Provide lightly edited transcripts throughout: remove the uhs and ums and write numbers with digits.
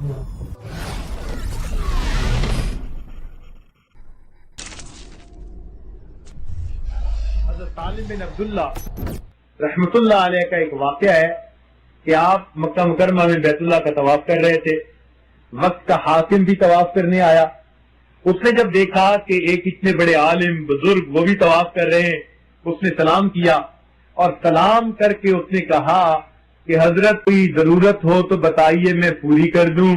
حضرت سالم بن عبداللہ رحمت اللہ علیہ کا ایک واقعہ ہے کہ آپ مکہ مکرمہ میں بیت اللہ کا طواف کر رہے تھے. وقت کا حاکم بھی طواف کرنے آیا. اس نے جب دیکھا کہ ایک اتنے بڑے عالم بزرگ وہ بھی طواف کر رہے ہیں, اس نے سلام کیا اور سلام کر کے اس نے کہا کہ حضرت کوئی ضرورت ہو تو بتائیے میں پوری کر دوں.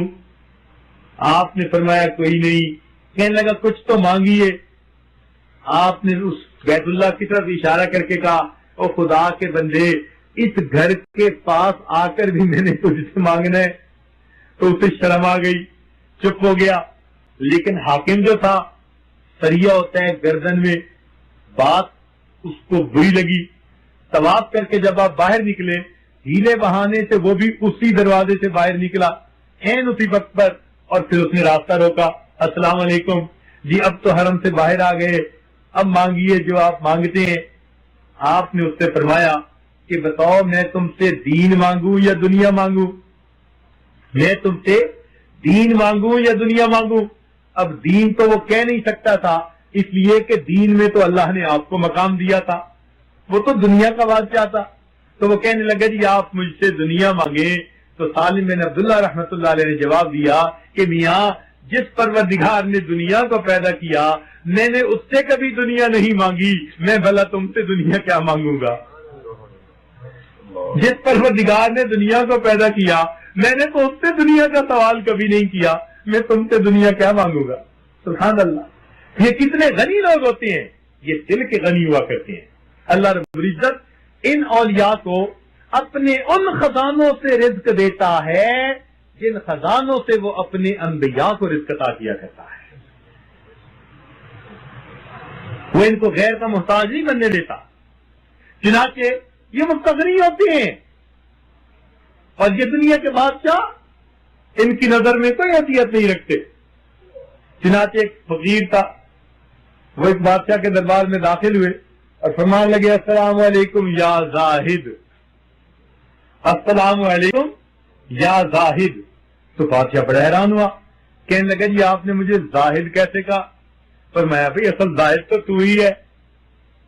آپ نے فرمایا کوئی نہیں. کہنے لگا کچھ تو مانگیے. آپ نے اس بیت اللہ کی طرف اشارہ کر کے کہا او خدا کے بندے, اس گھر کے پاس آ کر بھی میں نے تجھ سے مانگنا ہے. تو اسے شرم آ گئی, چپ ہو گیا. لیکن حاکم جو تھا, سریا ہوتا ہے گردن میں, بات اس کو بری لگی. طواف کر کے جب آپ باہر نکلے, ہیلے بہانے سے وہ بھی اسی دروازے سے باہر نکلا عین اسی وقت پر, اور پھر اس نے راستہ روکا. السلام علیکم جی, اب تو حرم سے باہر آ گئے, اب مانگیے جو آپ مانگتے ہیں. آپ نے اس سے فرمایا کہ بتاؤ میں تم سے دین مانگوں یا دنیا مانگوں؟ میں تم سے دین مانگوں یا دنیا مانگوں؟ اب دین تو وہ کہہ نہیں سکتا تھا, اس لیے کہ دین میں تو اللہ نے آپ کو مقام دیا تھا, وہ تو دنیا کا بادشاہ تھا. تو وہ کہنے لگا جی آپ مجھ سے دنیا مانگیں. تو سالم بن عبداللہ رحمت اللہ علیہ نے جواب دیا کہ میاں جس پروردگار نے دنیا کو پیدا کیا میں نے اس سے کبھی دنیا نہیں مانگی, میں بھلا تم سے دنیا کیا مانگوں گا؟ جس پروردگار نے دنیا کو پیدا کیا میں نے تو اس سے دنیا کا سوال کبھی نہیں کیا, میں تم سے دنیا کیا مانگوں گا؟ سبحان اللہ. یہ کتنے غنی لوگ ہوتے ہیں, یہ دل کے غنی ہوا کرتے ہیں. اللہ رب العزت ان اولیاء کو اپنے ان خزانوں سے رزق دیتا ہے جن خزانوں سے وہ اپنے انبیاء کو رزق عطا کیا کرتا ہے. وہ ان کو غیر کا محتاج نہیں بننے دیتا. چنانچہ یہ مستغنی ہوتے ہیں, اور یہ دنیا کے بادشاہ ان کی نظر میں کوئی حیثیت نہیں رکھتے. چنانچہ ایک فقیر تھا, وہ ایک بادشاہ کے دربار میں داخل ہوئے اور فرمان لگے السلام علیکم یا زاہد, السلام علیکم یا زاہد. تو بادشاہ بڑا حیران ہوا, کہنے لگا جی آپ نے مجھے زاہد کیسے کہا؟ فرمایا بھئی اصل زاہد تو ہی ہے.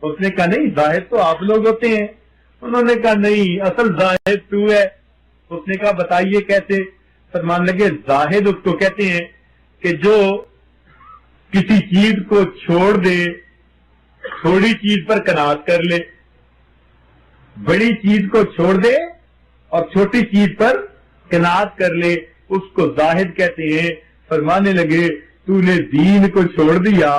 اس نے کہا نہیں زاہد تو آپ لوگ ہوتے ہیں. انہوں نے کہا نہیں اصل زاہد تو ہے. اس نے کہا بتائیے کیسے؟ فرمان لگے زاہد اس کو کہتے ہیں کہ جو کسی چیز کو چھوڑ دے, تھوڑی چیز پر قناعت کر لے. بڑی چیز کو چھوڑ دے اور چھوٹی چیز پر قناعت کر لے, اس کو زاہد کہتے ہیں. فرمانے لگے تو نے دین کو چھوڑ دیا,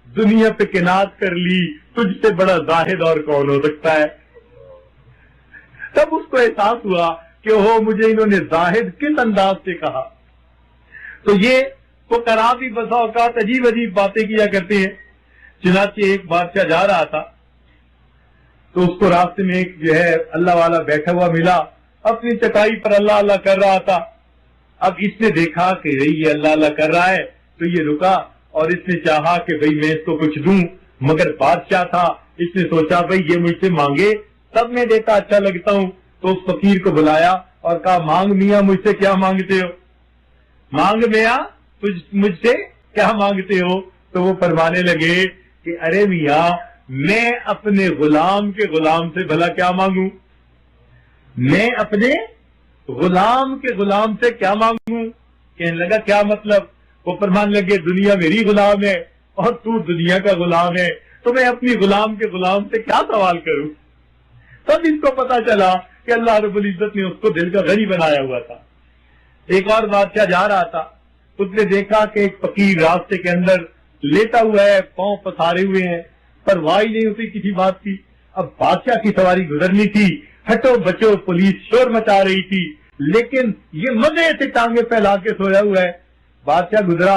دنیا پہ قناعت کر لی, تجھ سے بڑا زاہد اور کون ہو سکتا ہے؟ تب اس کو احساس ہوا کہ ہو مجھے انہوں نے زاہد کس انداز سے کہا. تو یہ فقراء بھی بسا اوقات عجیب عجیب باتیں کیا کرتے ہیں. چنانچہ ایک بادشاہ جا رہا تھا تو اس کو راستے میں ایک جو ہے اللہ والا بیٹھا ہوا ملا, اپنی چٹائی پر اللہ اللہ کر رہا تھا. اب اس نے دیکھا کہ یہ اللہ اللہ کر رہا ہے تو یہ رکا اور اس نے چاہا کہ بھئی میں اس کو کچھ دوں, مگر بادشاہ تھا, اس نے سوچا بھئی یہ مجھ سے مانگے تب میں دیتا اچھا لگتا ہوں. تو اس فقیر کو بلایا اور کہا مانگ میاں مجھ سے کیا مانگتے ہو؟ مانگ میاں مجھ سے کیا مانگتے ہو؟ تو وہ فرمانے لگے کہ ارے میاں میں اپنے غلام کے غلام سے بھلا کیا مانگوں؟ میں اپنے غلام کے غلام سے کیا مانگوں؟ کہنے لگا کیا مطلب؟ وہ فرمان لگے دنیا میری غلام ہے اور تو دنیا کا غلام ہے, تو میں اپنی غلام کے غلام سے کیا سوال کروں؟ تب اس کو پتا چلا کہ اللہ رب العزت نے اس کو دل کا غنی بنایا ہوا تھا. ایک اور بادشاہ جا رہا تھا, اس نے دیکھا کہ ایک فقیر راستے کے اندر لیٹا ہوا ہے, پاؤں پسارے ہوئے ہیں, پرواہ نہیں ہوتی کسی بات کی. اب بادشاہ کی سواری گزرنی تھی, ہٹو بچو پولیس شور مچا رہی تھی, لیکن یہ مزے سے ٹانگیں پھیلا کے سویا ہوا ہے. بادشاہ گزرا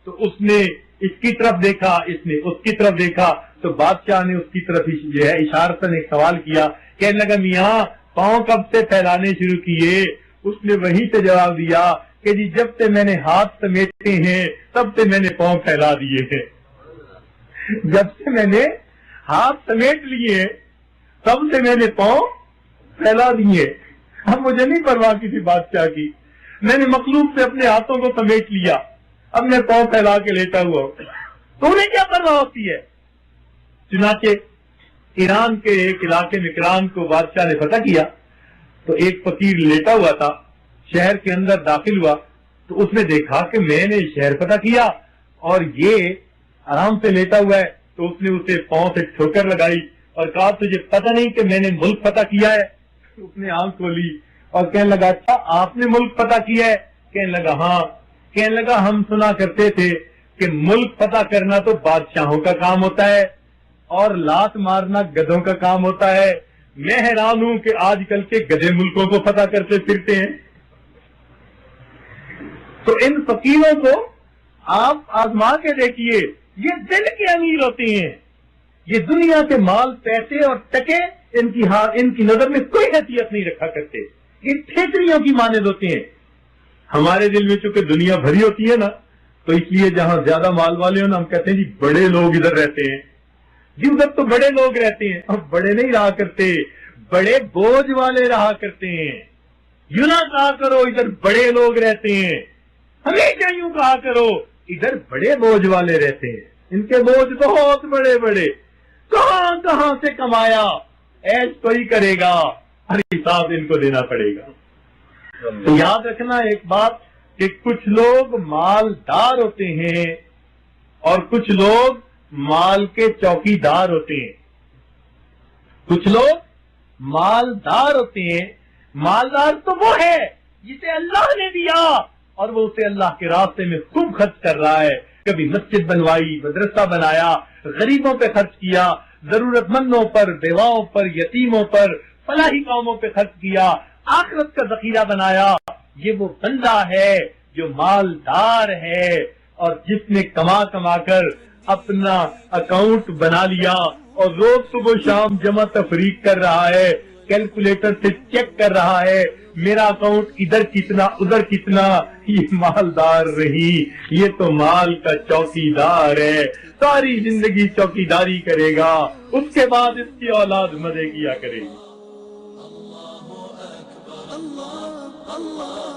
تو اس نے اس کی طرف دیکھا, اس نے اس کی طرف دیکھا, تو بادشاہ نے اس کی طرف جو ہے اشارتاً ایک سوال کیا. کہنے لگا میاں پاؤں کب سے پھیلانے شروع کیے؟ اس نے وہیں سے جواب دیا کہ جی جب سے میں نے ہاتھ سمیٹے ہیں تب سے میں نے پاؤں پھیلا دیے ہیں. جب سے میں نے ہاتھ سمیٹ لیے تب سے میں نے پاؤں پھیلا دیے. اب مجھے نہیں پرواہ کسی بادشاہ کی. میں نے مخلوق سے اپنے ہاتھوں کو سمیٹ لیا، اب میں پاؤں پھیلا کے لیٹا ہوا ہوں، تو انہیں کیا پرواہ ہوتی ہے؟ چنانچہ ایران کے ایک علاقے میں کران کو بادشاہ نے فتح کیا، تو ایک فقیر لیٹا ہوا تھا، شہر کے اندر داخل ہوا تو اس نے دیکھا کہ میں نے شہر فتح کیا اور یہ آرام سے لیٹا ہوا ہے، تو اس نے اسے پاؤں سے ٹھوکر لگائی اور کہا تجھے پتہ نہیں کہ میں نے ملک فتح کیا ہے؟ اس نے آنکھ کھولی اور کہنے لگا اچھا آپ نے ملک فتح کیا ہے؟ کہنے لگا ہاں۔ کہنے لگا ہم سنا کرتے تھے کہ ملک فتح کرنا تو بادشاہوں کا کام ہوتا ہے اور لات مارنا گدھوں کا کام ہوتا ہے، میں حیران ہوں کہ آج کل کے گدھے ملکوں کو فتح کرتے پھرتے ہیں۔ تو ان فقیروں کو آپ آزما کے دیکھیے، یہ دل کے امیر ہوتے ہیں، یہ دنیا کے مال پیسے اور ٹکے ان کی نظر میں کوئی حیثیت نہیں رکھا کرتے، یہ ٹھیکریوں کی مانند ہوتے ہیں۔ ہمارے دل میں چونکہ دنیا بھری ہوتی ہے نا، تو اس لیے جہاں زیادہ مال والے ہوں نا، ہم کہتے ہیں جی بڑے لوگ ادھر رہتے ہیں، جی ادھر تو بڑے لوگ رہتے ہیں۔ اب بڑے نہیں رہا کرتے، بڑے بوجھ والے رہا کرتے ہیں۔ یوں نہ کہا کرو ادھر بڑے لوگ رہتے ہیں، ہمیشہ یوں کہا کرو ادھر بڑے بوجھ والے رہتے ہیں، ان کے بوجھ بہت بڑے بڑے، کہاں کہاں سے کمایا، ایش کوئی کرے گا، ہر حساب ان کو دینا پڑے گا۔ تو یاد رکھنا ایک بات کہ کچھ لوگ مالدار ہوتے ہیں اور کچھ لوگ مال کے چوکی دار ہوتے ہیں۔ کچھ لوگ مالدار ہوتے ہیں، مالدار تو وہ ہے جسے اللہ نے دیا اور وہ اسے اللہ کے راستے میں خوب خرچ کر رہا ہے، کبھی مسجد بنوائی، مدرسہ بنایا، غریبوں پہ خرچ کیا، ضرورت مندوں پر، بیواؤں پر، یتیموں پر، فلاحی کاموں پہ خرچ کیا، آخرت کا ذخیرہ بنایا۔ یہ وہ بندہ ہے جو مالدار ہے اور جس نے کما کما کر اپنا اکاؤنٹ بنا لیا اور روز صبح شام جمع تفریق کر رہا ہے، کیلکولیٹر سے چیک کر رہا ہے میرا اکاؤنٹ ادھر کتنا ادھر کتنا۔ یہ مالدار رہی، یہ تو مال کا چوکی دار ہے، ساری زندگی چوکی داری کرے گا، اس کے بعد اس کی اولاد مزے کیا کرے گی۔ اللہ